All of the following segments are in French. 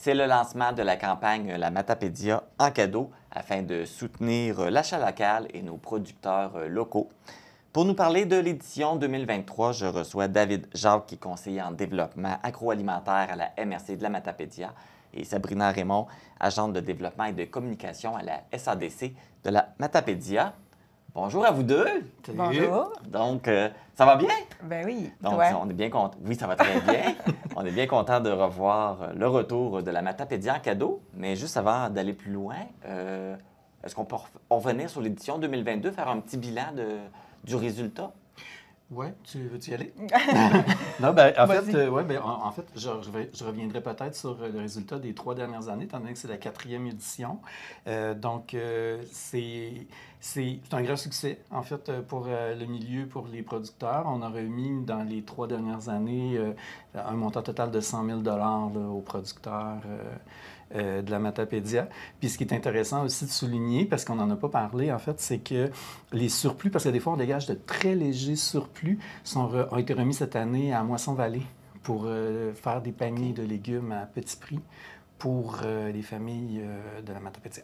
C'est le lancement de la campagne La Matapédia en cadeau afin de soutenir l'achat local et nos producteurs locaux. Pour nous parler de l'édition 2023, je reçois David Jacques, qui est conseiller en développement agroalimentaire à la MRC de la Matapédia, et Sabrina Raymond, agente de développement et de communication à la SADC de la Matapédia. Bonjour à vous deux. Salut. Bonjour. Donc, ça va bien? Ben oui. Donc, toi? on est bien content. Oui, ça va très bien. On est bien content de revoir le retour de la Matapédia en cadeau. Mais juste avant d'aller plus loin, est-ce qu'on peut revenir sur l'édition 2022, faire un petit bilan du résultat? Oui, tu veux-tu y aller? Non, ben, en fait, je reviendrai peut-être sur le résultat des 3 dernières années, étant donné que c'est la 4e édition. C'est un grand succès, en fait, pour le milieu, pour les producteurs. On a remis dans les 3 dernières années un montant total de 100 000 là, aux producteurs de la Matapédia. Puis ce qui est intéressant aussi de souligner, parce qu'on n'en a pas parlé, en fait, c'est que les surplus, parce que des fois, on dégage de très légers surplus, ont été remis cette année à Moisson-Vallée pour faire des paniers de légumes à petit prix pour les familles de la Matapédia.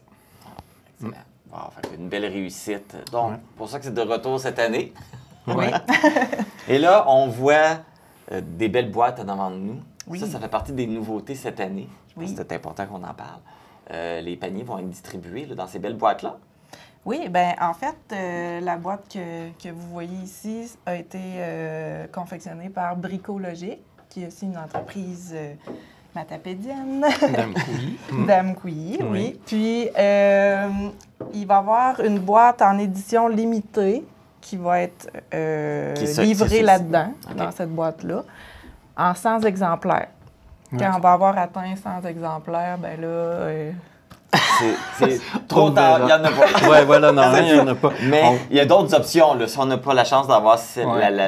Excellent. Wow, fait une belle réussite. Donc, pour ça que c'est de retour cette année. Oui. Et là, on voit des belles boîtes en avant de nous. Oui. Ça fait partie des nouveautés cette année. Je pense Oui. que c'est important qu'on en parle. Les paniers vont être distribués là, dans ces belles boîtes-là. Oui, bien, en fait, la boîte que vous voyez ici a été confectionnée par Bricologique, qui est aussi une entreprise matapédienne. Dame Couilly. Dame Couilly, oui. Puis, il va y avoir une boîte en édition limitée qui va être livrée là-dedans, dans cette boîte-là, en 100 exemplaires. Quand on va avoir atteint 100 exemplaires, bien là... C'est trop tard, il n'y en a pas. Oui, voilà, non, il n'y en a pas. Mais il y a d'autres options. Là. Si on n'a pas la chance d'avoir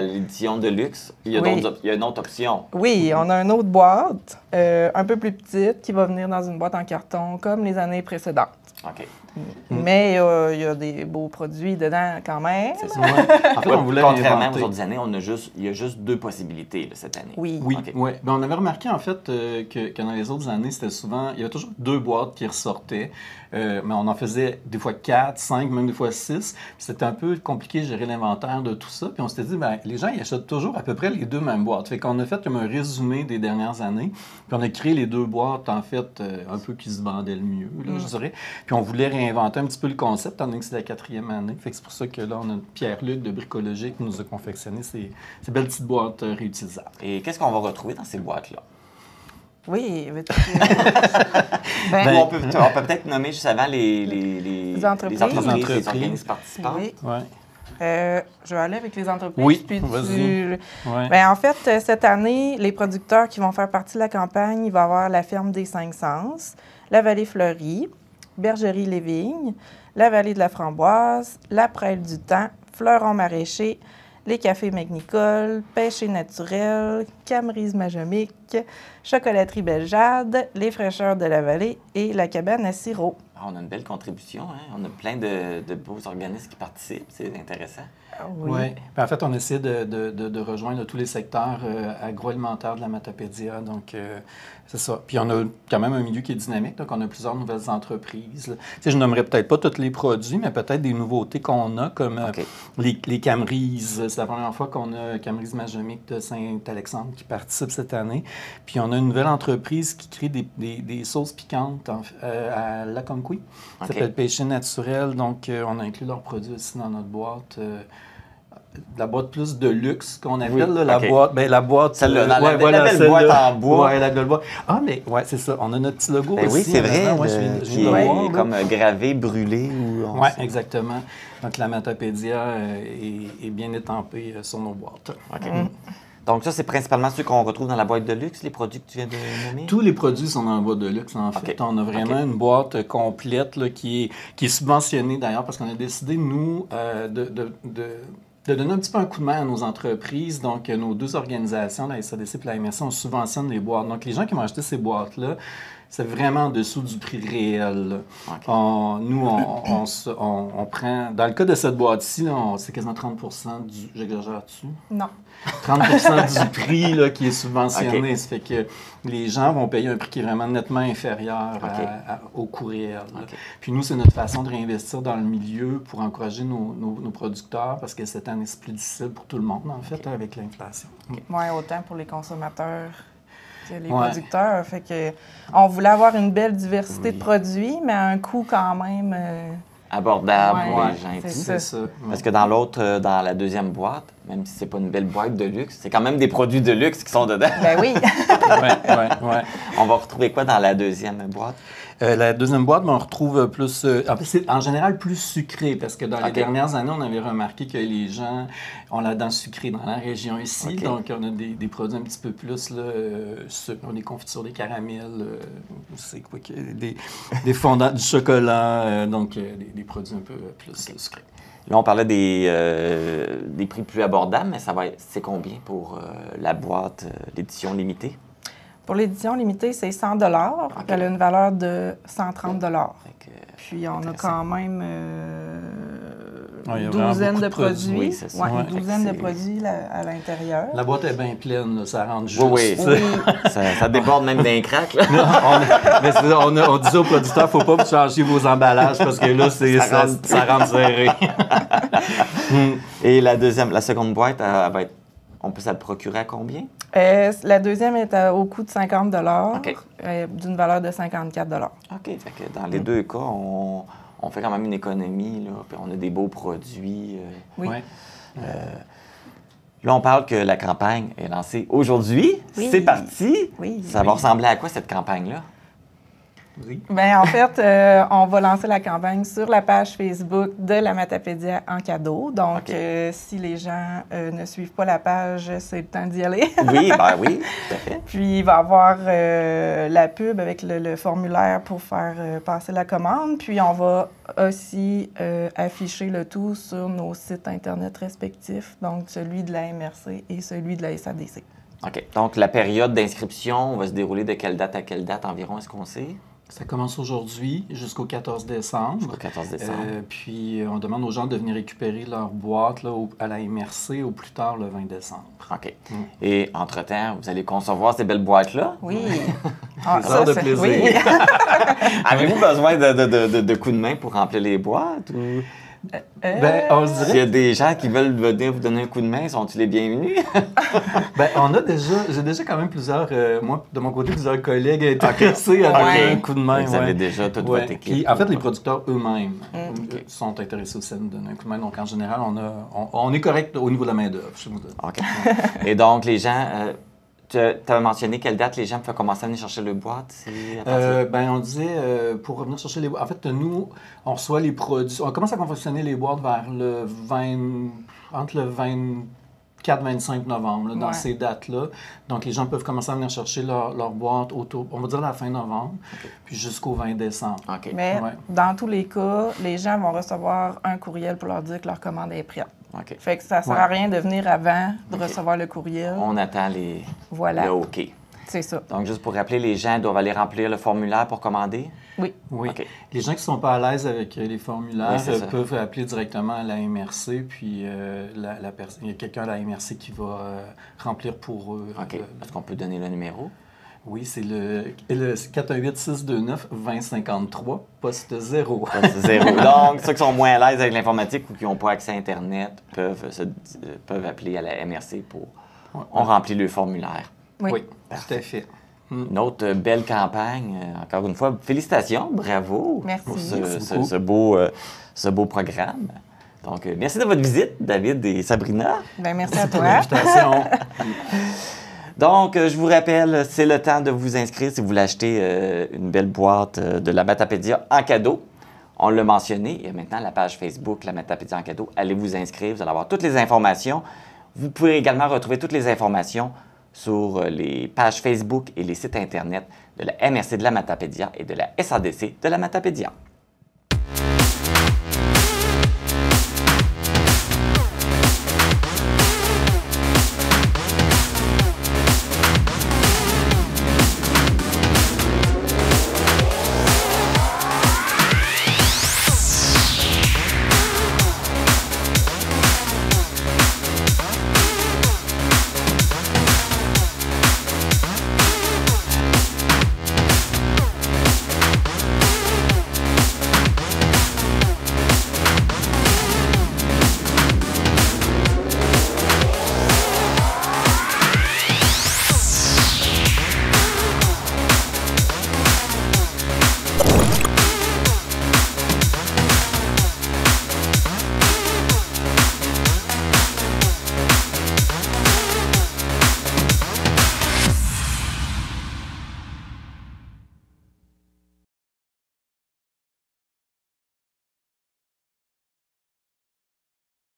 l'édition de luxe, il y a une autre option. Oui, on a une autre boîte, un peu plus petite, qui va venir dans une boîte en carton, comme les années précédentes. OK. Mais il y a des beaux produits dedans quand même. C'est ça. En fait, on voulait contrairement inventer. aux autres années, il y a juste 2 possibilités là, cette année. Oui. Oui, Okay. ouais. Ben, on avait remarqué en fait que dans les autres années, c'était souvent, il y avait toujours 2 boîtes qui ressortaient, mais on en faisait des fois 4, 5, même des fois 6. C'était un peu compliqué de gérer l'inventaire de tout ça. Puis on s'était dit, ben, les gens ils achètent toujours à peu près les 2 mêmes boîtes. Fait qu'on a fait comme un résumé des dernières années. Puis on a créé les 2 boîtes en fait un peu qui se vendaient le mieux, là, je dirais. Puis on voulait réinventer un petit peu le concept, étant donné que c'est la 4e année. Fait que c'est pour ça que là, on a Pierre-Luc de Bricologique qui nous a confectionné ces belles petites boîtes réutilisables. Et qu'est-ce qu'on va retrouver dans ces boîtes-là? Oui. On peut peut-être nommer juste avant les entreprises, les organismes participants. Oui. Ouais. Je vais aller avec les entreprises. Oui, puis vas-y. Ouais. Bien, en fait, cette année, les producteurs qui vont faire partie de la campagne, il va y avoir la Ferme des 5 Sens, la Vallée Fleurie, Bergerie Les Vignes, la Vallée de la Framboise, la Prêle du Temps, Fleuron Maraîcher, les Cafés Magnicole, Pêcher Naturel, Camerise Majomique, Chocolaterie Beljade, les Fraîcheurs de la Vallée et la Cabane à Sirop. Ah, on a une belle contribution. Hein? On a plein de beaux organismes qui participent. C'est intéressant. Oui. Ouais. En fait, on essaie de rejoindre tous les secteurs agroalimentaires de la Matapédia. Donc, c'est ça. Puis, on a quand même un milieu qui est dynamique. Donc, on a plusieurs nouvelles entreprises. Tu sais, je nommerai peut-être pas tous les produits, mais peut-être des nouveautés qu'on a, comme les Camerises. C'est la première fois qu'on a Camerise Majomique de Saint-Alexandre qui participe cette année. Puis, on a une nouvelle entreprise qui crée des sauces piquantes à Laconquille. Ça s'appelle Pêcher Naturel. Donc, on a inclus leurs produits aussi dans notre boîte. La boîte plus de luxe qu'on appelle, là, la boîte... Celle-là, la belle boîte en bois. Oui, la belle boîte. Ah, mais ouais, c'est ça. On a notre petit logo aussi. Oui, c'est vrai. Qui est comme gravé, brûlé. Oui, exactement. Donc, la Matapédia est bien étampée sur nos boîtes. OK. Donc, ça, c'est principalement ceux qu'on retrouve dans la boîte de luxe, les produits que tu viens de nommer? Tous les produits sont dans la boîte de luxe, en fait. On a vraiment une boîte complète là, qui est subventionnée, d'ailleurs, parce qu'on a décidé, nous, de donner un petit peu un coup de main à nos entreprises. Donc, nos 2 organisations, la SADC et la MRC, on subventionne les boîtes. Donc, les gens qui vont acheter ces boîtes-là, c'est vraiment en dessous du prix réel. Là. OK. On prend... Dans le cas de cette boîte-ci, c'est quasiment 30 du... J'exagère-tu? Non. 30 du prix là, qui est subventionné. OK. Ça fait que les gens vont payer un prix qui est vraiment nettement inférieur OK. au coût réel. Là. OK. Puis nous, c'est notre façon de réinvestir dans le milieu pour encourager nos producteurs parce que cette année, c'est plus difficile pour tout le monde, en fait, avec l'inflation. Ouais, autant pour les consommateurs que les Ouais. producteurs. Fait que on voulait avoir une belle diversité Oui. de produits, mais à un coût quand même... Abordable pour Ouais, les gens et c'est tout. ça. C'est ça. Parce que dans l'autre, dans la deuxième boîte, même si c'est pas une belle boîte de luxe, c'est quand même des produits de luxe qui sont dedans. Ben oui. Ouais. On va retrouver quoi dans la deuxième boîte? La deuxième boîte, on retrouve plus... en fait, c'est en général plus sucré, parce que dans les OK. dernières années, on avait remarqué que les gens ont la dent sucrée dans la région ici. OK. Donc, on a des produits un petit peu plus, là, on a des confitures, des caramels, c'est quoi, des fondants, du chocolat, donc des produits un peu plus sucrés. Là, on parlait des prix plus abordables, mais c'est combien pour la boîte d'édition limitée? Pour l'édition limitée, c'est 100 $. OK. Elle a une valeur de 130 $. Fait que, Puis on a intéressant. quand même Ouais, il y a une vraiment douzaine beaucoup de de produits. produits. Oui, c'est ça. Ouais, Ouais. une douzaine de Fait que produits à l'intérieur. La boîte est bien pleine, là, ça rentre juste. Oui, Oui. ça déborde même d'un crack, là. Mais c'est ça, on dit aux producteurs, faut pas vous changer vos emballages parce que là, ça rentre serré. Et la seconde boîte, elle va être, on peut se la procurer à combien? La deuxième est au coût de 50 $, OK. d'une valeur de 54 $. OK, fait que dans les deux cas, on fait quand même une économie, là, puis on a des beaux produits. Oui. Ouais. Là, on parle que la campagne est lancée aujourd'hui. Oui. C'est parti. Oui. Ça va ressembler à quoi, cette campagne-là? Oui. Bien, en fait, on va lancer la campagne sur la page Facebook de la Matapédia en cadeau. Donc, OK. si les gens ne suivent pas la page, c'est le temps d'y aller. Oui, oui, tout à fait. Puis, il va y avoir la pub avec le formulaire pour faire passer la commande. Puis, on va aussi afficher le tout sur nos sites Internet respectifs, donc celui de la MRC et celui de la SADC. OK. Donc, la période d'inscription va se dérouler de quelle date à quelle date environ, est-ce qu'on sait? Ça commence aujourd'hui jusqu'au 14 décembre. Jusqu'au 14 décembre. Puis on demande aux gens de venir récupérer leur boîte là, à la MRC au plus tard le 20 décembre. OK. Et entre-temps, vous allez concevoir ces belles boîtes-là? Oui. Heure de plaisir. Oui. Avez-vous besoin de coups de main pour remplir les boîtes? Ou... Ben, on se S'il y dirait, a des gens qui veulent venir vous donner un coup de main, sont-ils les bienvenus? ben, j'ai déjà quand même plusieurs, moi, de mon côté, plusieurs collègues intéressés à donner Ouais. un coup de main. Vous avez déjà toute Ouais. votre équipe. Puis, en fait, les producteurs eux-mêmes OK. sont intéressés aussi à nous donner un coup de main. Donc, en général, on est correct au niveau de la main-d'œuvre chez nous. OK. Et donc, les gens, tu as mentionné quelle date les gens peuvent commencer à venir chercher le boîte? C'est à partir- Ben, on disait, pour revenir chercher les boîtes, en fait, nous, on reçoit les produits, on commence à confectionner les boîtes vers entre le 24-25 novembre, là, dans Ouais. ces dates-là. Donc, les gens peuvent commencer à venir chercher leur boîte autour, on va dire la fin novembre, puis jusqu'au 20 décembre. OK. Mais Ouais. dans tous les cas, les gens vont recevoir un courriel pour leur dire que leur commande est prête. OK. Fait que ça ne sert à rien de venir avant de recevoir le courriel. On attend Voilà, le OK. c'est ça. Donc, juste pour rappeler, les gens doivent aller remplir le formulaire pour commander? Oui. Oui. OK. Les gens qui ne sont pas à l'aise avec les formulaires Oui, c'est ça. peuvent appeler directement à la MRC, puis il y a quelqu'un à la MRC qui va remplir pour eux. OK. Est-ce qu'on peut donner le numéro? Oui, c'est le 418-629-2053, poste 0. C'est zéro. Donc, ceux qui sont moins à l'aise avec l'informatique ou qui n'ont pas accès à Internet peuvent appeler à la MRC pour... On remplit le formulaire. Oui. Oui, tout à fait. Une autre belle campagne. Encore une fois, félicitations, bravo Merci. pour Merci beaucoup. ce beau programme. Donc, merci de votre visite, David et Sabrina. Bien, merci à Pour toi. l'invitation. Donc, je vous rappelle, c'est le temps de vous inscrire si vous voulez acheter une belle boîte de la Matapédia en cadeau. On l'a mentionné, il y a maintenant la page Facebook, la Matapédia en cadeau. Allez vous inscrire, vous allez avoir toutes les informations. Vous pouvez également retrouver toutes les informations sur les pages Facebook et les sites Internet de la MRC de la Matapédia et de la SADC de la Matapédia.